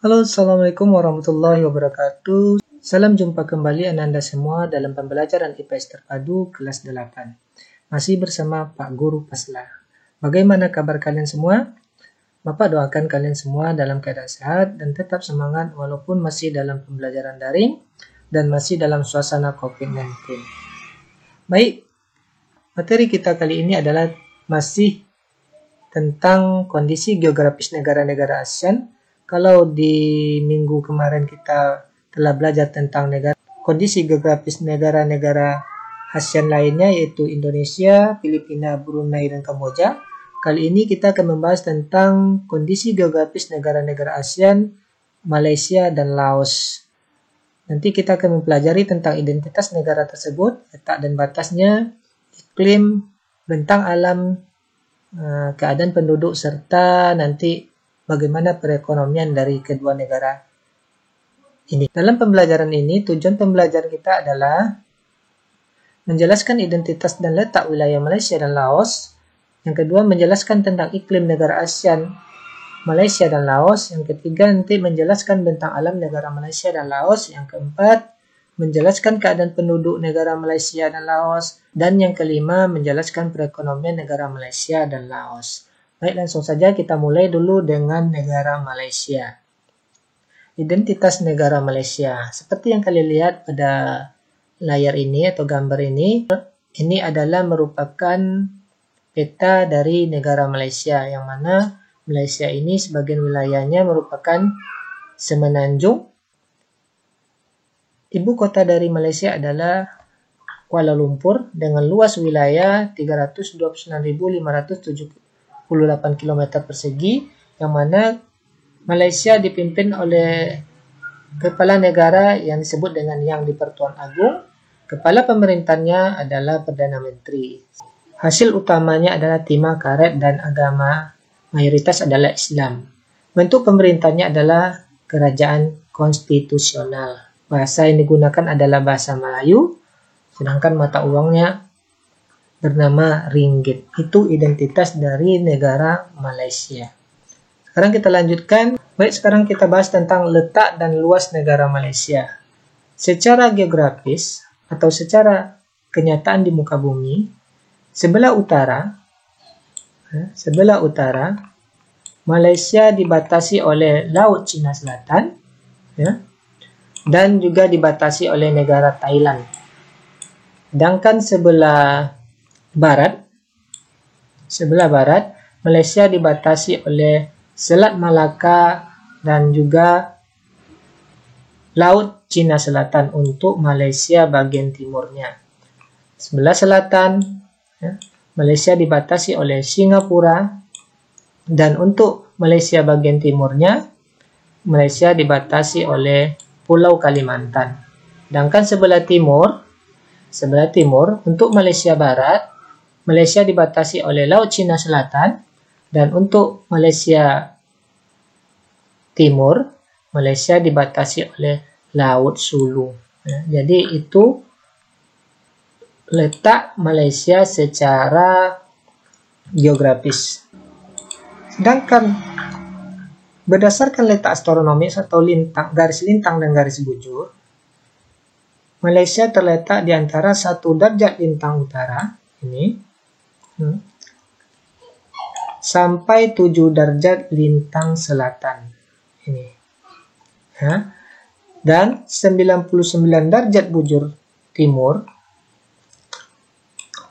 Halo, Assalamualaikum warahmatullahi wabarakatuh. Salam jumpa kembali Anda semua dalam pembelajaran IPS terpadu kelas 8. Masih bersama Pak Guru Pasla. Bagaimana kabar kalian semua? Bapak doakan kalian semua dalam keadaan sehat dan tetap semangat walaupun masih dalam pembelajaran daring dan masih dalam suasana COVID-19. Baik, materi kita kali ini adalah masih tentang kondisi geografis negara-negara ASEAN. Kalau di minggu kemarin kita telah belajar tentang kondisi geografis negara-negara ASEAN lainnya, yaitu Indonesia, Filipina, Brunei, dan Kamboja. Kali ini kita akan membahas tentang kondisi geografis negara-negara ASEAN, Malaysia, dan Laos. Nanti kita akan mempelajari tentang identitas negara tersebut, letak dan batasnya, iklim, bentang alam, keadaan penduduk, serta nanti bagaimana perekonomian dari kedua negara ini. Dalam pembelajaran ini, tujuan pembelajaran kita adalah menjelaskan identitas dan letak wilayah Malaysia dan Laos. Yang kedua, menjelaskan tentang iklim negara ASEAN, Malaysia dan Laos. Yang ketiga, nanti menjelaskan bentang alam negara Malaysia dan Laos. Yang keempat, menjelaskan keadaan penduduk negara Malaysia dan Laos. Dan yang kelima, menjelaskan perekonomian negara Malaysia dan Laos. Baik, langsung saja kita mulai dulu dengan negara Malaysia. Identitas negara Malaysia. Seperti yang kalian lihat pada layar ini atau gambar ini adalah merupakan peta dari negara Malaysia, yang mana Malaysia ini sebagian wilayahnya merupakan semenanjung. Ibu kota dari Malaysia adalah Kuala Lumpur dengan luas wilayah 329.578 km persegi, yang mana Malaysia dipimpin oleh kepala negara yang disebut dengan Yang di-Pertuan Agong. Kepala pemerintahnya adalah Perdana Menteri. Hasil utamanya adalah timah karet dan agama mayoritas adalah Islam. Bentuk pemerintahnya adalah kerajaan konstitusional. Bahasa yang digunakan adalah bahasa Melayu, sedangkan mata uangnya bernama ringgit. Itu identitas dari negara Malaysia. Sekarang kita lanjutkan. Baik, sekarang kita bahas tentang letak dan luas negara Malaysia. Secara geografis atau secara kenyataan di muka bumi, sebelah utara Malaysia dibatasi oleh Laut Cina Selatan, dan juga dibatasi oleh negara Thailand. Sedangkan sebelah barat, Malaysia dibatasi oleh Selat Malaka dan juga Laut Cina Selatan untuk Malaysia bagian timurnya. Sebelah selatan, Malaysia dibatasi oleh Singapura, dan untuk Malaysia bagian timurnya, Malaysia dibatasi oleh Pulau Kalimantan. Sedangkan sebelah timur untuk Malaysia barat, Malaysia dibatasi oleh Laut Cina Selatan, dan untuk Malaysia timur, Malaysia dibatasi oleh Laut Sulu. Jadi itu letak Malaysia secara geografis. Sedangkan berdasarkan letak astronomis atau garis lintang dan garis bujur, Malaysia terletak di antara 1 derajat lintang utara ini sampai 7 derajat lintang selatan ini, dan 99 derajat bujur timur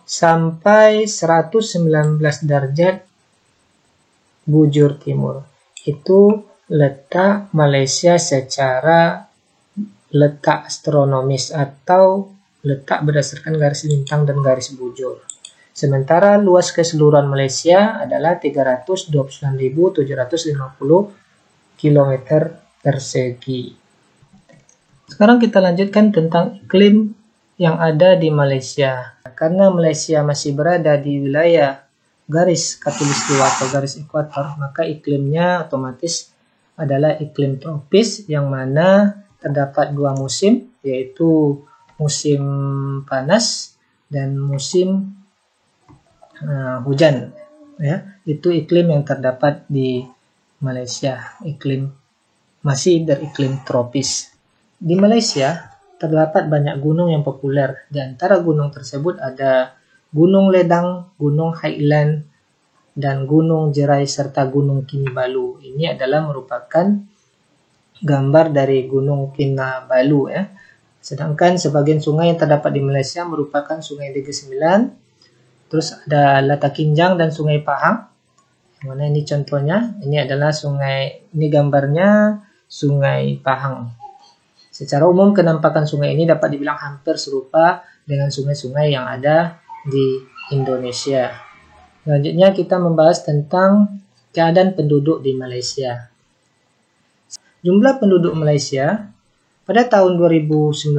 sampai 119 derajat bujur timur. Itu letak Malaysia secara letak astronomis atau letak berdasarkan garis lintang dan garis bujur. Sementara luas keseluruhan Malaysia adalah 329.750 km persegi. Sekarang kita lanjutkan tentang iklim yang ada di Malaysia. Karena Malaysia masih berada di wilayah garis khatulistiwa atau garis ekuator, maka iklimnya otomatis adalah iklim tropis, yang mana terdapat 2 musim, yaitu musim panas dan musim hujan. Itu iklim yang terdapat di Malaysia, iklim masih beriklim tropis. Di Malaysia terdapat banyak gunung yang populer. Di antara gunung tersebut ada Gunung Ledang, Gunung Highland, dan Gunung Jerai serta Gunung Kinabalu. Ini adalah merupakan gambar dari Gunung Kinabalu ya. Sedangkan sebagian sungai yang terdapat di Malaysia merupakan Sungai Negeri Sembilan, terus ada Latakinjang dan Sungai Pahang. Yang mana ini contohnya, ini adalah sungai, ini gambarnya Sungai Pahang. Secara umum kenampakan sungai ini dapat dibilang hampir serupa dengan sungai-sungai yang ada di Indonesia. Selanjutnya kita membahas tentang keadaan penduduk di Malaysia. Jumlah penduduk Malaysia pada tahun 2019,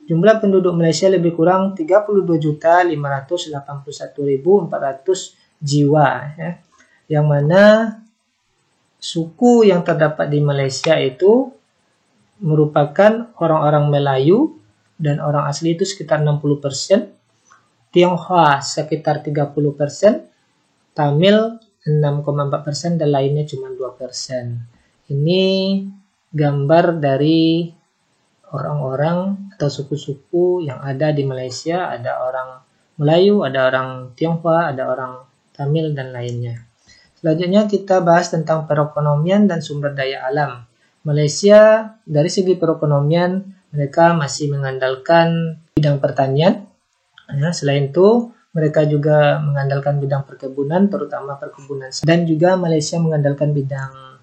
jumlah penduduk Malaysia lebih kurang 32.581.400 jiwa, ya. Yang mana suku yang terdapat di Malaysia itu merupakan orang-orang Melayu dan orang asli itu sekitar 60%, Tionghoa sekitar 30%, Tamil 6,4% dan lainnya cuma 2%. Ini gambar dari orang-orang atau suku-suku yang ada di Malaysia. Ada orang Melayu, ada orang Tionghoa, ada orang Tamil, dan lainnya. Selanjutnya kita bahas tentang perekonomian dan sumber daya alam. Malaysia dari segi perekonomian mereka masih mengandalkan bidang pertanian. Ya, selain itu mereka juga mengandalkan bidang perkebunan, terutama perkebunan. Dan juga Malaysia mengandalkan bidang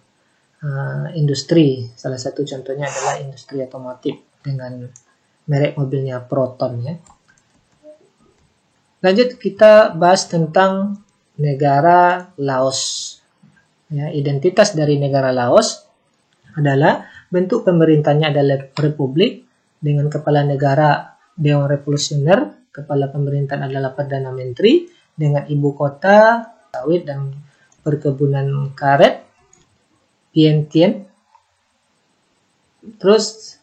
industri. Salah satu contohnya adalah industri otomotif dengan merek mobilnya Proton ya. Lanjut kita bahas tentang negara Laos. Ya, identitas dari negara Laos adalah bentuk pemerintahnya adalah republik dengan kepala negara Dewan Revolusioner, kepala pemerintahan adalah Perdana Menteri dengan ibu kota sawit dan perkebunan karet Vientiane. Terus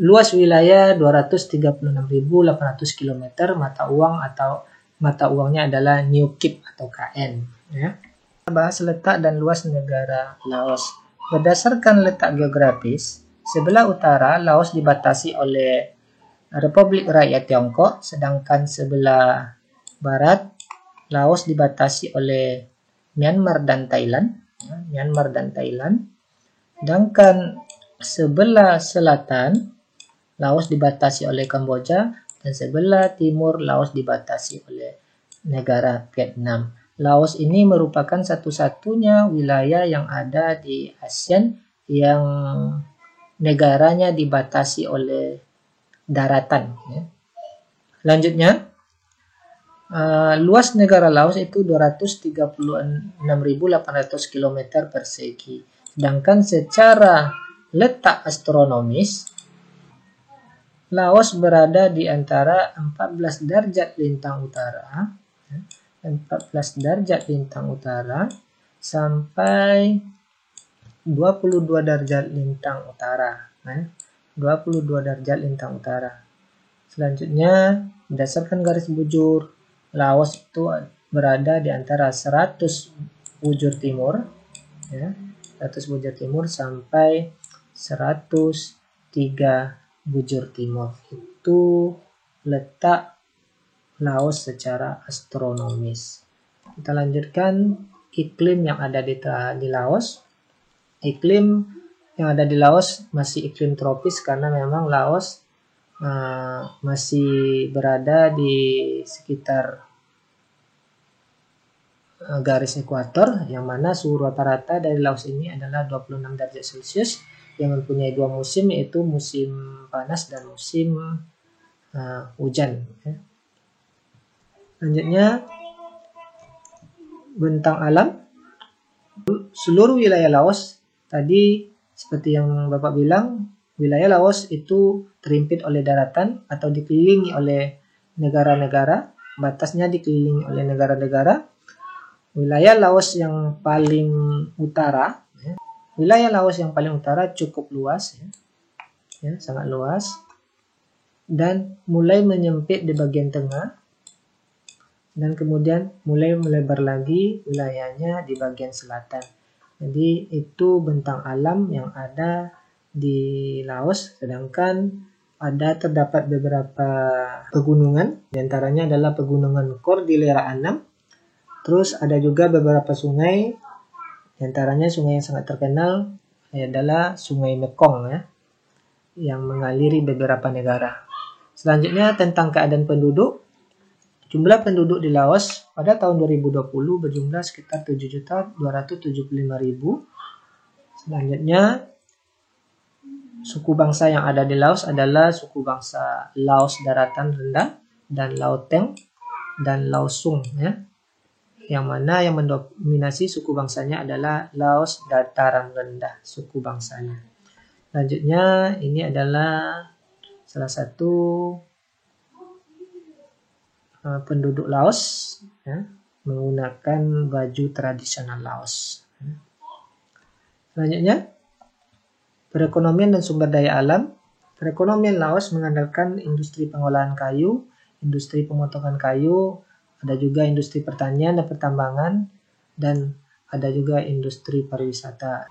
luas wilayah 236.800 km, mata uang atau mata uangnya adalah New Kip atau KN ya. Kita bahas letak dan luas negara Laos. Berdasarkan letak geografis, sebelah utara Laos dibatasi oleh Republik Rakyat Tiongkok, sedangkan sebelah barat Laos dibatasi oleh Myanmar dan Thailand. Sedangkan sebelah selatan Laos dibatasi oleh Kamboja dan sebelah timur Laos dibatasi oleh negara Vietnam. Laos ini merupakan satu-satunya wilayah yang ada di ASEAN yang negaranya dibatasi oleh daratan. Ya. Selanjutnya, luas negara Laos itu 236.800 km persegi. Sedangkan secara letak astronomis, Laos berada di antara 14 derajat lintang utara, 14 derajat lintang utara sampai 22 derajat lintang utara. 22 derajat lintang utara. Selanjutnya, berdasarkan garis bujur, Laos itu berada di antara 100 bujur timur, ya, 100 bujur timur sampai 103 bujur timur. Itu letak Laos secara astronomis. Kita lanjutkan iklim yang ada di Laos. Iklim yang ada di Laos masih iklim tropis karena memang Laos masih berada di sekitar garis ekuator, yang mana suhu rata-rata dari Laos ini adalah 26 derajat Celcius yang mempunyai dua musim, yaitu musim panas dan musim hujan. Selanjutnya, bentang alam. Seluruh wilayah Laos tadi seperti yang Bapak bilang, wilayah Laos itu terimpit oleh daratan atau dikelilingi oleh negara-negara, batasnya dikelilingi oleh negara-negara. Wilayah Laos yang paling utara, cukup luas, ya, sangat luas, dan mulai menyempit di bagian tengah, dan kemudian mulai melebar lagi wilayahnya di bagian selatan. Jadi itu bentang alam yang ada di Laos, sedangkan terdapat beberapa pegunungan, diantaranya adalah pegunungan Cordillera Annam. Terus ada juga beberapa sungai, diantaranya sungai yang sangat terkenal adalah Sungai Mekong ya, yang mengaliri beberapa negara. Selanjutnya tentang keadaan penduduk. Jumlah penduduk di Laos pada tahun 2020 berjumlah sekitar 7.275.000. Selanjutnya, suku bangsa yang ada di Laos adalah suku bangsa Laos Daratan Rendah dan Laoteng dan Laosung ya. Yang mana yang mendominasi suku bangsanya adalah Laos Dataran Rendah, suku bangsanya. Selanjutnya, ini adalah salah satu penduduk Laos ya, menggunakan baju tradisional Laos. Selanjutnya, perekonomian dan sumber daya alam. Perekonomian Laos mengandalkan industri pengolahan kayu, industri pemotongan kayu, ada juga industri pertanian dan pertambangan, dan ada juga industri pariwisata.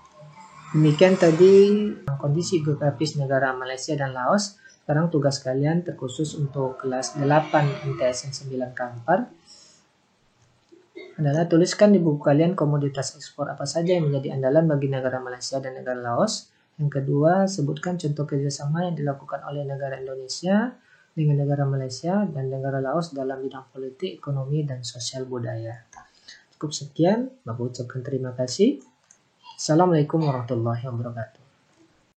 Demikian tadi kondisi geografis negara Malaysia dan Laos. Sekarang tugas kalian terkhusus untuk kelas 8 MTSN 9 Kampar adalah tuliskan di buku kalian komoditas ekspor apa saja yang menjadi andalan bagi negara Malaysia dan negara Laos. Yang kedua, sebutkan contoh kerjasama yang dilakukan oleh negara Indonesia dengan negara Malaysia dan negara Laos dalam bidang politik, ekonomi, dan sosial budaya. Cukup sekian, aku ucapkan terima kasih. Assalamualaikum warahmatullahi wabarakatuh.